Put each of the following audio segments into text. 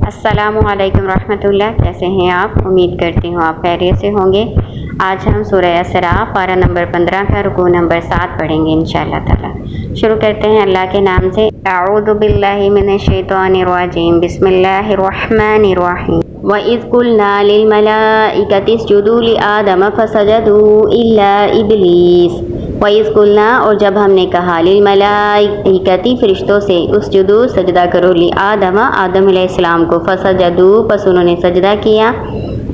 अस्सलामुअलैकुम रहमतुल्लाह। कैसे हैं आप? उम्मीद करती हूँ आप खैरियत से होंगे। आज हम सूरह इसरा पारा नंबर 15 का रुकू नंबर 7 पढ़ेंगे इंशाअल्लाह ताला। शुरू करते हैं अल्लाह के नाम से। अऊज़ु बिल्लाहि मिनश शैतानिर रजीम, बिस्मिल्लाहिर रहमानिर रहीम। व इज़ कुल्ना लिल मलाइकति इसजुदू लि आदम फसजदू इल्ला इब्लीस। वइज़कुल्ना और जब हमने कहा लिल मलाइकति फरिश्तों से उसजुदू सजदा करो लि आदम अलैहिस्सलाम को, फसजदू पस उन्होंने सजदा किया,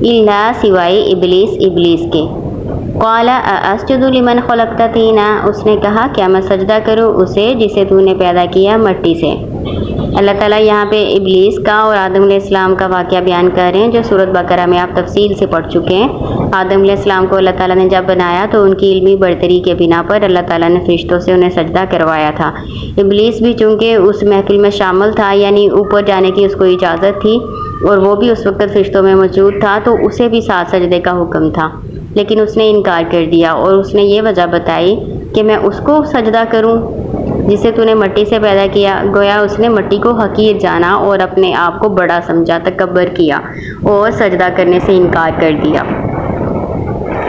इल्ला सिवाय इब्लीस के। क़ाला अस्जुदु लिमन खलक़्ता तीना, उसने कहा क्या मैं सजदा करूं उसे जिसे तूने पैदा किया मट्टी से। अल्लाह ताला यहाँ पे इब्लीस का और आदम अलैहिस्सलाम का वाक़या बयान कर रहे हैं जो सूरत बकरा में आप तफसील से पढ़ चुके हैं। आदम अलैहिस्सलाम को अल्लाह ताला ने जब बनाया तो उनकी इल्मी बरतरी के बिना पर अल्लाह ताला ने फरिश्तों से उन्हें सजदा करवाया था। इब्लीस भी चूँकि उस महफिल में शामिल था, यानी ऊपर जाने की उसको इजाज़त थी और वो भी उस वक्त फरिश्तों में मौजूद था, तो उसे भी साथ सजदे का हुक्म था, लेकिन उसने इनकार कर दिया और उसने ये वजह बताई कि मैं उसको सजदा करूं जिसे तूने मट्टी से पैदा किया। गोया उसने मट्टी को हकीर जाना और अपने आप को बड़ा समझा, तकब्बर किया और सजदा करने से इनकार कर दिया।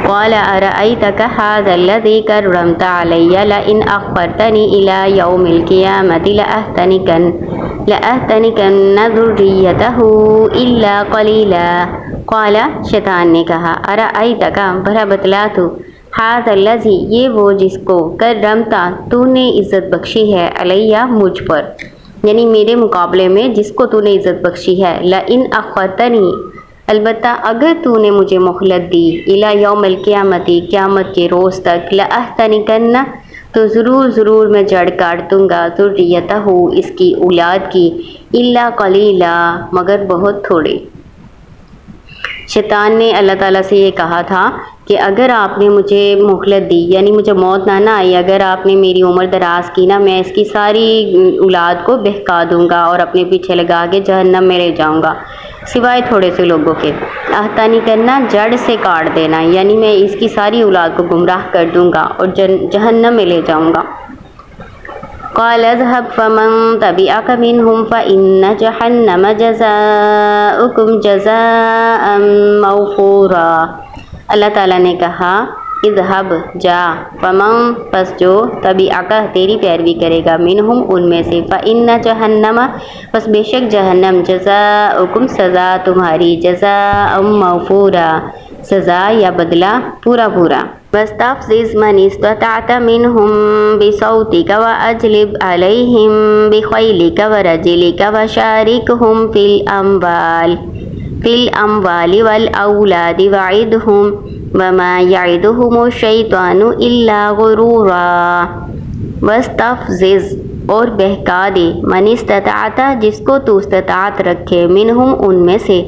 क़ाल अरअयतक हाज़ल्लज़ी कर्रमता अलैया लइन अख़्ख़रतनी इला यौमिल क़ियामति लअहतनिकन्न ज़ुर्रियतहु इल्ला क़लीला। क़ाल शैतान ने कहा अरअयतक भला बतला तू, हाज़ल्लज़ी ये वो जिसको, कर्रमता तूने इज़्ज़त बख्शी है, अलैया मुझ पर, यानी मेरे मुकाबले में जिसको तूने इज़्ज़त बख्शी है, लइन अख़्ख़रतनी अलबत्ता अगर तूने मुझे मोहलत दी, इला यौमिल क़ियामति क़यामत के रोज़ तक, लअहतनिकन्न तो ज़रूर मैं जड़ काट दूँगा, ज़ुर्रियतहु इसकी औलाद की, इल्ला क़लीला मगर बहुत थोड़े। शैतान ने अल्लाह ताला से ये कहा था कि अगर आपने मुझे मोहलत दी, यानी मुझे मौत ना आई, अगर आपने मेरी उम्र दराज की ना, मैं इसकी सारी औलाद को बहका दूंगा और अपने पीछे लगा के जहन्नम में ले जाऊंगा, सिवाय थोड़े से लोगों के। आहतानी करना जड़ से काट देना, यानी मैं इसकी सारी औलाद को गुमराह कर दूंगा और जहन्नम में ले जाऊंगा। क़ाल अज़हब फ़मन तबिअक मिनहुम फ़इन्न जहन्नम जज़ाउकुम जज़ाअम मग़फ़ूरा। अल्लाह ताला ने कहा इज़हब जा, फ़मन पस जो, तबिअक तेरी पैरवी करेगा, मिनहुम उनमें से, फ़इन्न जहन्नम पस बेशक जहन्नम, जज़ाउकुम सज़ा तुम्हारी, जज़ाअम मग़फ़ूरा सज़ा या बदला पूरा पूरा। वस्तफ़्ज़िज़ मन इस्तताअत मिनहुम बिसौतिक व अजलिब अलैहिम बिख़ैलिक व रजिलिक व शारिकहुम फिल अम्वालि वल औलादि वइदहुम वमा यइदुहुमुश शैतानु इल्ला गुरूरा। वस्तफ़्ज़िज़ और बहका दे, मन इस्तताअता जिसको तू इस्तात रखे, मिनहुम उनमें से,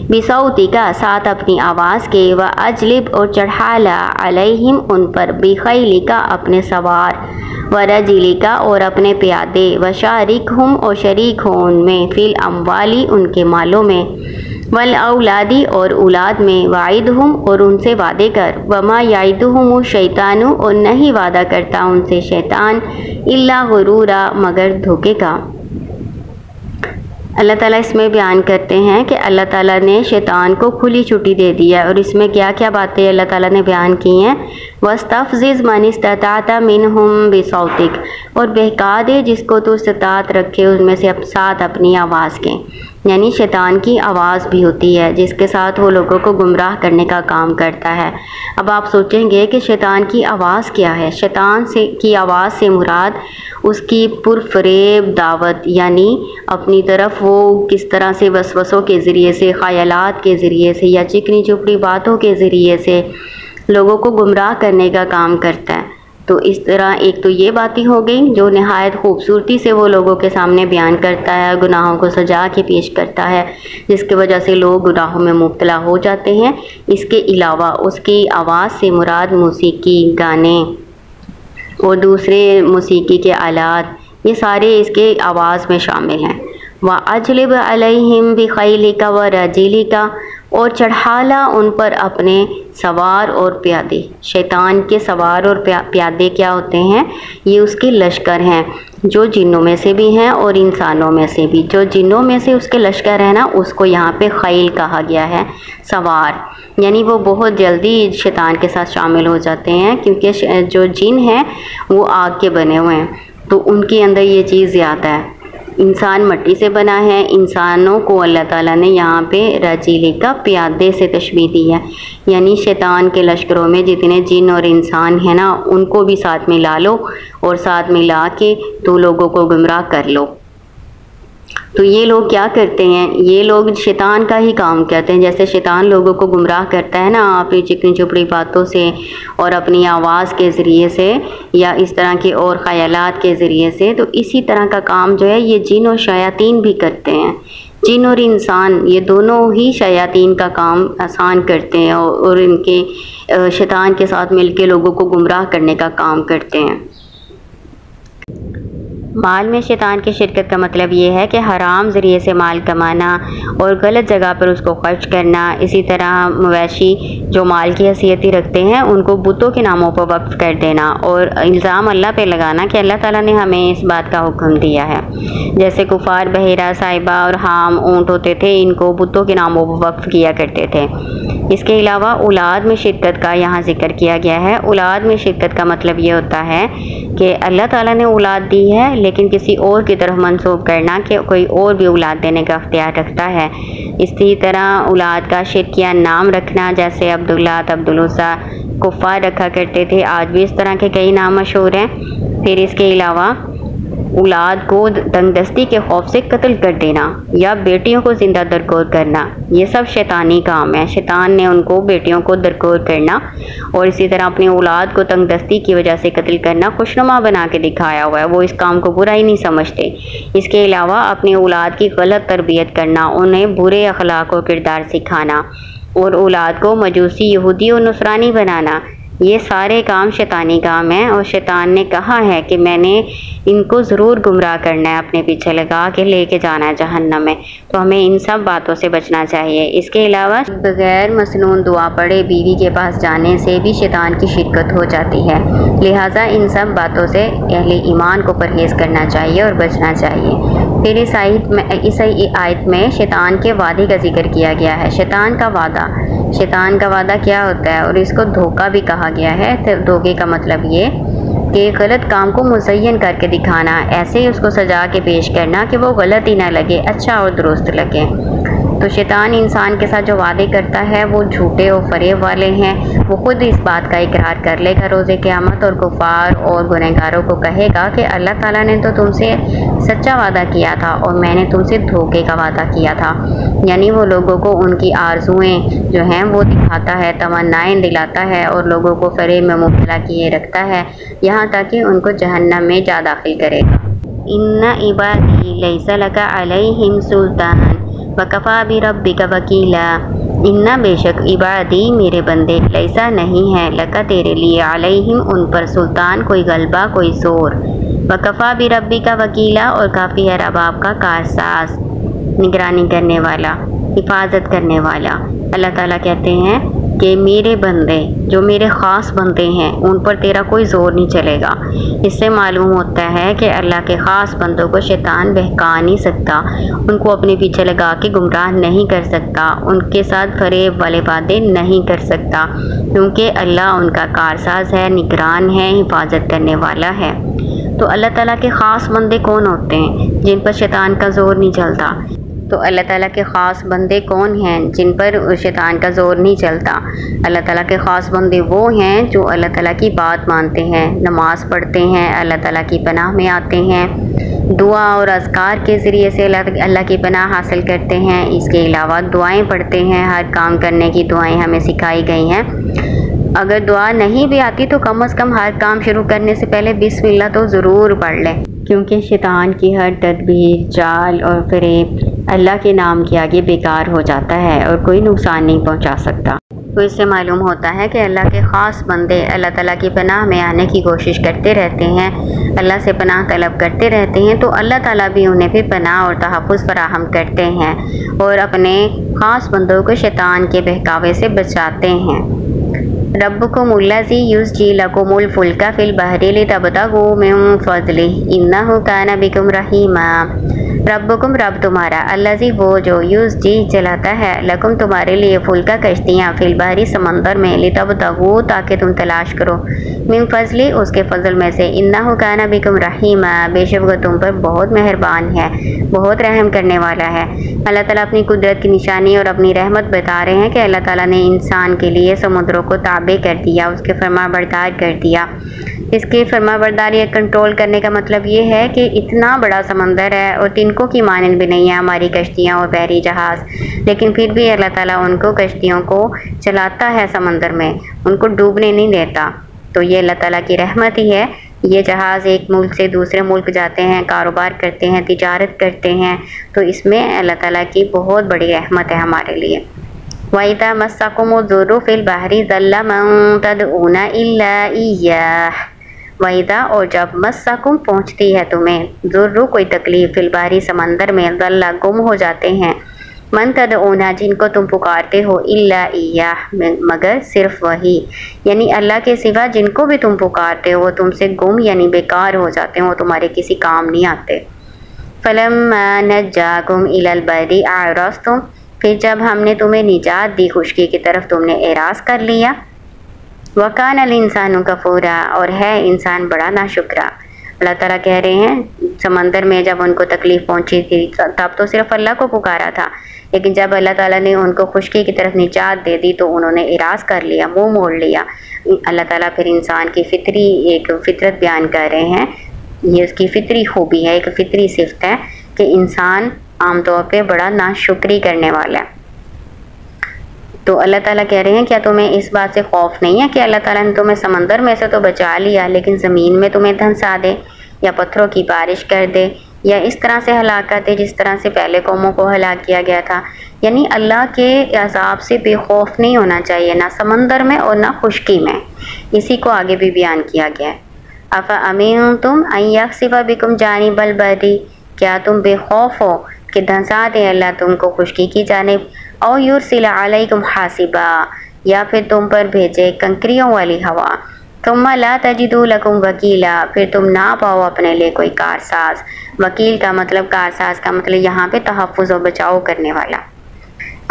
बिसौतिका साथ अपनी आवाज़ के, व अजलिब और चढ़ाला, अलैहिम उन पर, बिखैलिका अपने सवार, व रजिलिका और अपने प्यादे, व शारिकहुम और शरीक हो उनमें, फिल अम्वाली उनके मालों में, वल औलादी और औलाद में, वाइदहुम और उनसे वादे कर, वमा याइदुहुम शैतानु और नहीं वादा करता उनसे शैतान, इल्ला गुरूरा मगर धोखे का। अल्लाह ताला इसमें बयान करते हैं कि अल्लाह ताला ने शैतान को खुली छुट्टी दे दी है और इसमें क्या क्या बातें अल्लाह ताला ने बयान की हैं। वस्तफ़्ज़िज़ मन इस्तताअत मिनहुम बिसौतिक और बहका दे जिसको तू इस्तात रखे उनमें से साथ अपनी आवाज़ के, यानी शैतान की आवाज़ भी होती है जिसके साथ वो लोगों को गुमराह करने का काम करता है। अब आप सोचेंगे कि शैतान की आवाज़ क्या है। शैतान की आवाज़ से मुराद उसकी पुरफरेब दावत, यानी अपनी तरफ वो किस तरह से वसवसों के ज़रिए से, ख़यालात के ज़रिए से या चिकनी चुपड़ी बातों के ज़रिए से लोगों को गुमराह करने का काम करता है। तो इस तरह एक तो ये बातें हो गई जो नहायत खूबसूरती से वो लोगों के सामने बयान करता है, गुनाहों को सजा के पेश करता है, जिसकी वजह से लोग गुनाहों में मुब्तला हो जाते हैं। इसके अलावा उसकी आवाज़ से मुराद मौसीकी, गाने और दूसरे मौसीकी के आलात, ये सारे इसके आवाज़ में शामिल हैं। व अजलिब अलैहिम बिखैलिका व रजिलिका और चढ़ाला उन पर अपने सवार और प्यादे। शैतान के सवार और प्यादे क्या होते हैं? ये उसके लश्कर हैं, जो जिन्नों में से भी हैं और इंसानों में से भी। जो जिन्नों में से उसके लश्कर है ना, उसको यहाँ पे खैल कहा गया है, सवार। यानी वो बहुत जल्दी शैतान के साथ शामिल हो जाते हैं, क्योंकि जो जिन हैं वो आग के बने हुए हैं, तो उनके अंदर ये चीज़ ज़्यादा है। इंसान मिट्टी से बना है। इंसानों को अल्लाह ताला ने यहाँ पे रजीले का प्यादे से तशबीह दी है, यानी शैतान के लश्करों में जितने जिन और इंसान हैं ना, उनको भी साथ में ला लो और साथ में ला के तो लोगों को गुमराह कर लो। तो ये लोग क्या करते हैं? ये लोग शैतान का ही काम करते हैं। जैसे शैतान लोगों को गुमराह करता है ना, अपनी चिकनी चुपड़ी बातों से और अपनी आवाज़ के ज़रिए से या इस तरह के और ख़यालात के ज़रिए से, तो इसी तरह का काम जो है ये जिन और शयातीन भी करते हैं। जिन और इंसान ये दोनों ही शयातीन का काम आसान करते हैं और इनके शैतान के साथ मिलके लोगों को गुमराह करने का काम करते हैं। माल में शैतान की शिरकत का मतलब ये है कि हराम ज़रिए से माल कमाना और गलत जगह पर उसको खर्च करना। इसी तरह मवेशी जो माल की हैसियत रखते हैं उनको बुतों के नामों पर वक्फ कर देना और इल्ज़ाम अल्लाह पे लगाना कि अल्लाह ताला ने हमें इस बात का हुक्म दिया है। जैसे कुफार बहेरा, साहिबा और हाम ऊँट होते थे, इनको बुतों के नामों पर वक्फ किया करते थे। इसके अलावा औलाद में शिरकत का यहाँ जिक्र किया गया है। औलाद में शिरकत का मतलब ये होता है कि अल्लाह ताला ने औलाद दी है, लेकिन किसी और की तरफ मंसूब करना कि कोई और भी औलाद देने का अख्तियार रखता है। इसी तरह औलाद का शिरकिया नाम रखना, जैसे अब्दुल्ला, अब्दुलउज़्ज़ा कुफ़ार रखा करते थे। आज भी इस तरह के कई नाम मशहूर हैं। फिर इसके अलावा औलाद को तंगदस्ती के खौफ से कत्ल कर देना या बेटियों को ज़िंदा दरकोर करना, ये सब शैतानी काम है। शैतान ने उनको बेटियों को दरकोर करना और इसी तरह अपनी औलाद को तंगदस्ती की वजह से कत्ल करना खुशनुमा बना के दिखाया हुआ है। वो इस काम को बुरा ही नहीं समझते। इसके अलावा अपनी औलाद की गलत तरबियत करना, उन्हें बुरे अखलाक और किरदार सिखाना और औलाद को मजूसी, यहूदी और नुसरानी बनाना, ये सारे काम शैतानी काम हैं। और शैतान ने कहा है कि मैंने इनको ज़रूर गुमराह करना है, अपने पीछे लगा के लेके जाना है जहन्नम में। तो हमें इन सब बातों से बचना चाहिए। इसके अलावा बग़ैर मसनून दुआ पढ़े बीवी के पास जाने से भी शैतान की शिरकत हो जाती है। लिहाजा इन सब बातों से अहले ईमान को परहेज़ करना चाहिए और बचना चाहिए। फिर इस आयत में शैतान के वादे का जिक्र किया गया है। शैतान का वादा क्या होता है? और इसको धोखा भी कहा गया है। तो धोखे का मतलब ये कि गलत काम को मुज़य्यन करके दिखाना, ऐसे ही उसको सजा के पेश करना कि वो गलत ही ना लगे, अच्छा और दुरुस्त लगे। तो शैतान इंसान के साथ जो वादे करता है वो झूठे और फरेब वाले हैं। वो खुद इस बात का इकरार कर लेगा रोज़े क़यामत और कुफ़ार और गुनहगारों को कहेगा कि अल्लाह ताला ने तो तुमसे सच्चा वादा किया था और मैंने तुमसे धोखे का वादा किया था। यानी वो लोगों को उनकी आरज़ुएँ जो हैं वो दिखाता है, तमन्नाएँ दिलाता है और लोगों को फरेब में मुब्तला किए रखता है, यहाँ तक कि उनको जहन्नम में जा दाखिल करेगा। इन्ना इबादी लैसा लका अलैहिम सुल्तान वकफ़ा बिरब्बिका वकीला। इन्ना बेशक इबादी मेरे बंदे, लैसा नहीं है लका तेरे लिए, अलैहिम उन पर, सुल्तान कोई गलबा कोई ज़ोर, वकफ़ा बिरब्बिका वकीला और काफ़ी है रब आपका कारसाज, निगरानी करने वाला, हिफाजत करने वाला। अल्लाह ताला कहते हैं कि मेरे बंदे जो मेरे ख़ास बंदे हैं उन पर तेरा कोई ज़ोर नहीं चलेगा। इससे मालूम होता है कि अल्लाह के ख़ास बंदों को शैतान बहका नहीं सकता, उनको अपने पीछे लगा के गुमराह नहीं कर सकता, उनके साथ फरेब वाले वादे नहीं कर सकता, क्योंकि अल्लाह उनका कारसाज है, निगरान है, हिफाजत करने वाला है। तो अल्लाह ताला के ख़ास बंदे कौन होते हैं? जिन पर शैतान का ज़ोर नहीं चलता। तो अल्लाह ताला के ख़ास बंदे कौन हैं? जिन पर शैतान का ज़ोर नहीं चलता। अल्लाह ताला के ख़ास बंदे वो हैं जो अल्लाह ताला की बात मानते हैं, नमाज़ पढ़ते हैं, अल्लाह ताला की पनाह में आते हैं, दुआ और अज़कार के ज़रिए से अल्लाह की पनाह हासिल करते हैं। इसके अलावा दुआएं पढ़ते हैं, हर काम करने की दुआएं हमें सिखाई गई हैं। अगर दुआ नहीं भी आती तो कम से कम हर काम शुरू करने से पहले बिस्मिल्लाह तो ज़रूर पढ़ लें, क्योंकि शैतान की हर तदबीर, चाल और फरेब अल्लाह के नाम के आगे बेकार हो जाता है और कोई नुकसान नहीं पहुंचा सकता। तो इससे मालूम होता है कि अल्लाह के ख़ास बंदे अल्लाह ताला की पनाह में आने की कोशिश करते रहते हैं, अल्लाह से पनाह तलब करते रहते हैं, तो अल्लाह ताला भी उन्हें भी पनाह और तहफ़्फ़ुज़ फराहम करते हैं और अपने ख़ास बंदों को शैतान के बहकावे से बचाते हैं। रब्बुकुमुल्लज़ी युज़्जी लकुमुल फुल्का फ़िल बहरि लितब्तगू मिन फ़ज़लिही इन्नहु काना बिकुम रहीमा। रब्बुकुम रब तुम्हारा, अल्लज़ी वो जो युज़्जी चलाता है, लकुम तुम्हारे लिए फुल्का कश्तियाँ, फ़िल बहरी समंदर में, लितब्तगू ताकि तुम तलाश करो, मिन फ़ज़ली उसके फ़ज़ल में से, इन्नहु काना बिकुम रहीमा बेशक वो तुम पर बहुत मेहरबान है, बहुत रहम करने वाला है। अल्लाह ताला अपनी कुदरत की निशानी और अपनी रहमत बता रहे हैं कि अल्लाह ताला ने इंसान के लिए समुद्रों को ताबे कर दिया, उसके फरमाबरदार कर दिया। इसकी फरमाबरदारी कंट्रोल करने का मतलब ये है कि इतना बड़ा समंदर है और तिनकों की मानंद भी नहीं है हमारी कश्तियाँ और बहरी जहाज़, लेकिन फिर भी अल्लाह ताला उनको कश्तियों को चलाता है समंदर में, उनको डूबने नहीं देता। तो ये अल्लाह ताला की रहमत ही है। ये जहाज़ एक मुल्क से दूसरे मुल्क जाते हैं, कारोबार करते हैं, तिजारत करते हैं, तो इसमें अल्लाह ताला की बहुत बड़ी रहमत है हमारे लिए। वइज़ा मस्सकुमुज़्ज़ुर्रु फ़िल बहरि ज़ल्ला मन तदऊना इल्ला इय्याह। वइज़ा और जब मस्सकुम पहुँचती है तुम्हें, ज़ुर्रु कोई तकलीफ़, फ़िल बहरि समंदर में, ज़ल्ला गुम हो जाते हैं, मन तदऊना जिनको तुम पुकारते हो, इल्ला इय्याह मगर सिर्फ वही, यानी अल्लाह के सिवा जिनको भी तुम पुकारते हो वो तुमसे गुम यानी बेकार हो जाते हैं, वो तुम्हारे किसी काम नहीं आते। फलम्मा नज्जाकुम इलल बर्रि अअरज़्तुम, फिर जब हमने तुम्हें निजात दी खुशकी की तरफ तुमने एराज़ कर लिया। वकानल इंसानु कफूरा और है इंसान बड़ा नाशुक्रा। अल्लाह ताला कह रहे हैं समंदर में जब उनको तकलीफ़ पहुंची थी तब तो सिर्फ अल्लाह को पुकारा था, लेकिन जब अल्लाह ताला ने उनको खुशकी की तरफ निजात दे दी तो उन्होंने इराज़ कर लिया, मुंह मोड़ लिया। अल्लाह ताला फिर इंसान की फितरी एक फितरत बयान कर रहे हैं, ये उसकी फितरी खूबी है, एक फितरी सिफ्त है कि इंसान आमतौर पे बड़ा नाशुक्री करने वाला है। तो अल्लाह ताला कह रहे हैं क्या तुम्हें इस बात से खौफ नहीं है कि अल्लाह ताला ने तुम्हें समंदर में से तो बचा लिया, लेकिन ज़मीन में तुम्हें धंसा दे या पत्थरों की बारिश कर दे या इस तरह से हलाक कर दे जिस तरह से पहले कौमों को हलाक किया गया था। यानी अल्लाह के अज़ाब से बेखौफ नहीं होना चाहिए, ना समंदर में और ना खुशकी में। इसी को आगे भी बयान किया गया है। अफ़ा अमीनतुम अन यख़सिफ़ बिकुम जानिबल बर्रि, क्या तुम बेखौफ हो कि धंसा दे अल्लाह तुमको खुशकी की जानिब, और युरसिला अलैकुम हासिबा या फिर तुम पर भेजे कंकरियों वाली हवा, तुम ला तजिदू लकुम वकीला फिर तुम ना पाओ अपने लिए कोई कारसाज। वकील का मतलब, कारसाज का मतलब यहाँ पे तहफ़्फ़ुज़ और बचाव करने वाला।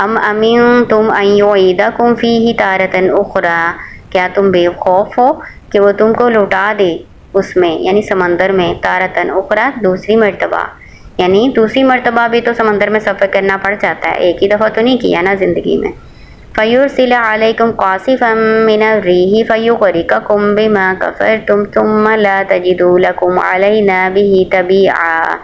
अम अमीन तुम अयुईदकुम फ़ीही तारतन उख़रा, क्या तुम बेखौफ हो कि वो तुमको लौटा दे उसमें यानी समंदर में, तारतन उख़रा दूसरी मरतबा, यानी दूसरी मरतबा भी तो समंदर में सफ़र करना पड़ जाता है, एक ही दफ़ा तो नहीं किया ना ज़िंदगी में। फ़युरसिला अलैकुम क़ासिफ़म मिनर रिही फ़युग़रिक़कुम बिमा कफ़रतुम सुम्मा ला तजिदू लकुम अलैना बिही तबीआ,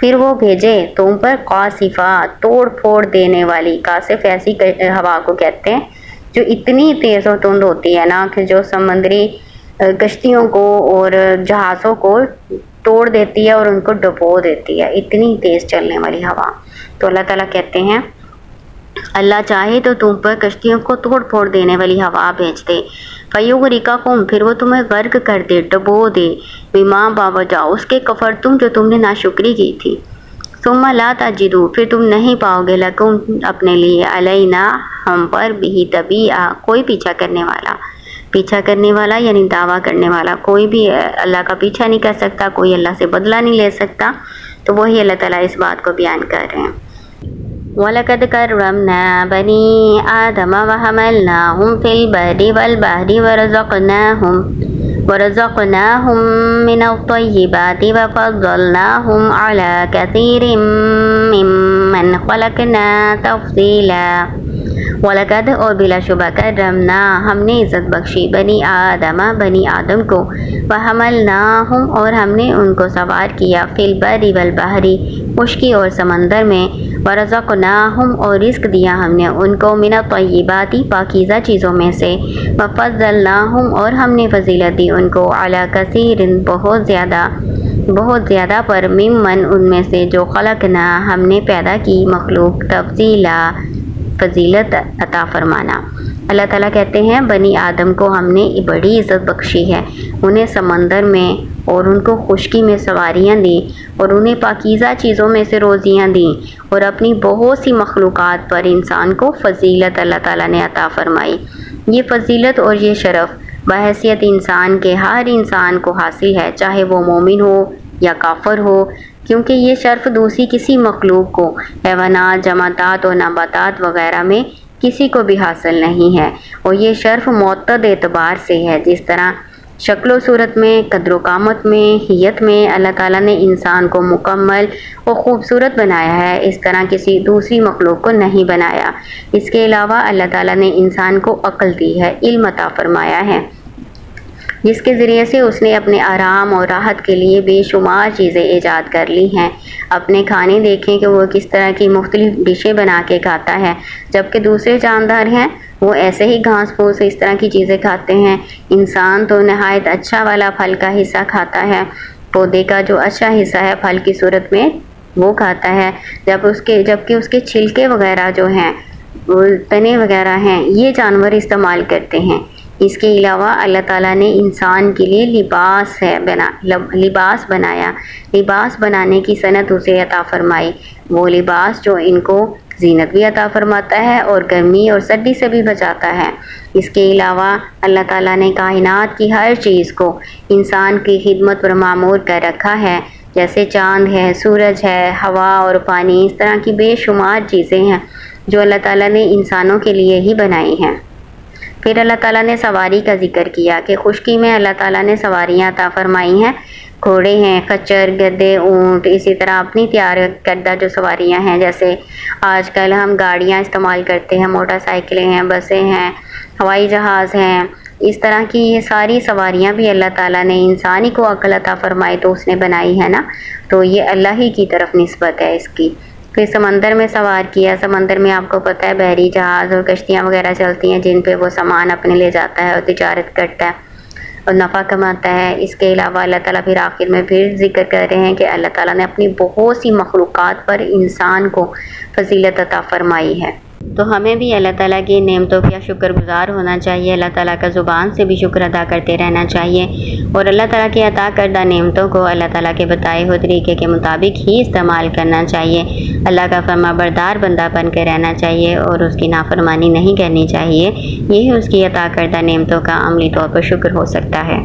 फिर वो भेजे तुम पर क़ासिफ़ा तोड़ फोड़ देने वाली। कासिफ़ ऐसी हवा को कहते हैं जो इतनी तेज़ और तुंद होती है ना कि जो समुद्री कश्तियों को और जहाज़ों को तोड़ देती है और उनको डुबो देती है, इतनी तेज़ चलने वाली हवा। तो अल्लाह ताला कहते हैं अल्लाह चाहे तो तुम पर कश्तियों को तोड़ फोड़ देने वाली हवा भेज दे। फ़युग़रिक़कुम फिर वो तुम्हें गर्क कर दे, डुबो दे, बिमा बावजह उसके कफ़र तुम जो तुमने नाशुक्री की थी। सुम्मा ला तजिदू फिर तुम नहीं पाओगे लकुम अपने लिए, अलैना हम पर बिही तबीआ कोई पीछा करने वाला। पीछा करने वाला यानी दावा करने वाला, कोई भी अल्लाह का पीछा नहीं कर सकता, कोई अल्लाह से बदला नहीं ले सकता। तो वही अल्लाह ताला इस बात को बयान कर रहे हैं। वलक़द कर्रमना बनी आदम व हमलनाहुम फ़िल बर्रि वल बहरि वरज़क़नाहुम मिनत-तय्यिबाति व फ़ज़्ज़लनाहुम अला कसीरिम मिम्मन ख़लक़ना तफ़सीला। वलक़द और बिलाशुबा कर्रमना हमने इज़्ज़त बख्शी बनी आदम को, व हमलनाहुम और हमने उनको सवार किया, फ़िल बर्रि वल बहरि खुशकी और समंदर में, वरज़क़नाहुम और रिज़्क़ दिया हमने उनको, मिनत-तय्यिबाति पाकीज़ा चीज़ों में से, व फ़ज़्ज़लनाहुम और हमने फजीलत दी उनको, अला कसीरिन बहुत ज़्यादा पर, मिम्मन उनमें से जो ख़लक़ना हमने पैदा की मखलूक, तफ़सीला फजीलत अता फरमाना। अल्लाह ताला कहते हैं बनी आदम को हमने बड़ी इज़्ज़त बख्शी है, उन्हें समंदर में और उनको खुश्की में सवारियाँ दी और उन्हें पाकीज़ा चीज़ों में से रोज़ियाँ दी और अपनी बहुत सी मखलूक़ात पर इंसान को फ़जीलत अल्लाह ताला ने अता फ़रमाई। ये फ़जीलत और ये शरफ़ बहैसियत इंसान के हर इंसान को हासिल है, चाहे वो मोमिन हो या काफिर हो, क्योंकि ये शर्फ़ दूसरी किसी मखलूक को, हैवानात, जमातात और नबातात वग़ैरह में किसी को भी हासिल नहीं है। और ये शर्फ़ मुअत्तद एतबार से है, जिस तरह शक्ल सूरत में, कद्र कामत में, हियत में अल्लाह ताला ने इंसान को मुकम्मल और ख़ूबसूरत बनाया है, इस तरह किसी दूसरी मखलूक को नहीं बनाया। इसके अलावा अल्लाह ताला ने इंसान को अक्ल दी है, इल्म अता फ़रमाया है, जिसके ज़रिए से उसने अपने आराम और राहत के लिए बेशुमार चीज़ें ईजाद कर ली हैं। अपने खाने देखें कि वो किस तरह की मुख्तलिफ़ डिशें बना के खाता है, जबकि दूसरे जानदार हैं वो ऐसे ही घास फूस इस तरह की चीज़ें खाते हैं। इंसान तो नहायत अच्छा वाला फल का हिस्सा खाता है, पौधे का जो अच्छा हिस्सा है फल की सूरत में वो खाता है, जबकि उसके छिलके वगैरह जो हैं, तने वगैरह हैं, ये जानवर इस्तेमाल करते हैं। इसके अलावा अल्लाह ताला ने इंसान के लिए लिबास बनाया, लिबास बनाने की सनत उसे अता फ़रमाई, वो लिबास जो इनको ज़ीनत भी अता फ़रमाता है और गर्मी और सर्दी से भी बचाता है। इसके अलावा अल्लाह ताला ने कायनात की हर चीज़ को इंसान की खिदमत पर मामूर कर रखा है, जैसे चाँद है, सूरज है, हवा और पानी, इस तरह की बेशुमार चीज़ें हैं जो अल्लाह ताला ने इंसानों के लिए ही बनाई हैं। फिर अल्लाह ताला ने सवारी का जिक्र किया कि खुश्की में अल्लाह ताला ने सवारियाँ अता फ़रमाई हैं, घोड़े हैं, खच्चर, गधे, ऊँट, इसी तरह अपनी तैयार करदा जो सवारियाँ हैं, जैसे आजकल हम गाड़ियाँ इस्तेमाल करते हैं, मोटरसाइकिलें हैं, बसें हैं, हवाई जहाज़ हैं, इस तरह की ये सारी सवारियाँ भी अल्लाह ताला ने इंसान ही को अक्ल अता फ़रमाई तो उसने बनाई है ना, तो ये अल्लाह ही की तरफ निस्बत है इसकी। फिर समंदर में सवार किया, समंदर में आपको पता है बहरी जहाज़ और कश्तियाँ वगैरह चलती हैं जिन पे वो सामान अपने ले जाता है और तिजारत करता है और नफ़ा कमाता है। इसके अलावा अल्लाह ताला फिर आखिर में फिर जिक्र कर रहे हैं कि अल्लाह ताला ने अपनी बहुत सी मखलूक़ात पर इंसान को फजीलत अता फ़रमाई है, तो हमें भी अल्लाह ताला की नेमतों का शुक्रगुज़ार होना चाहिए, अल्लाह ताला का ज़ुबान से भी शुक्र अदा करते रहना चाहिए और अल्लाह ताला की अता करदा नेमतों को अल्लाह ताला के बताए हुए तरीके के मुताबिक ही इस्तेमाल करना चाहिए। अल्लाह का फरमाबरदार बंदा बन कर रहना चाहिए और उसकी नाफरमानी नहीं करनी चाहिए। यही उसकी अता करदा नेमतों का अमली तौर पर शुक्र हो सकता है।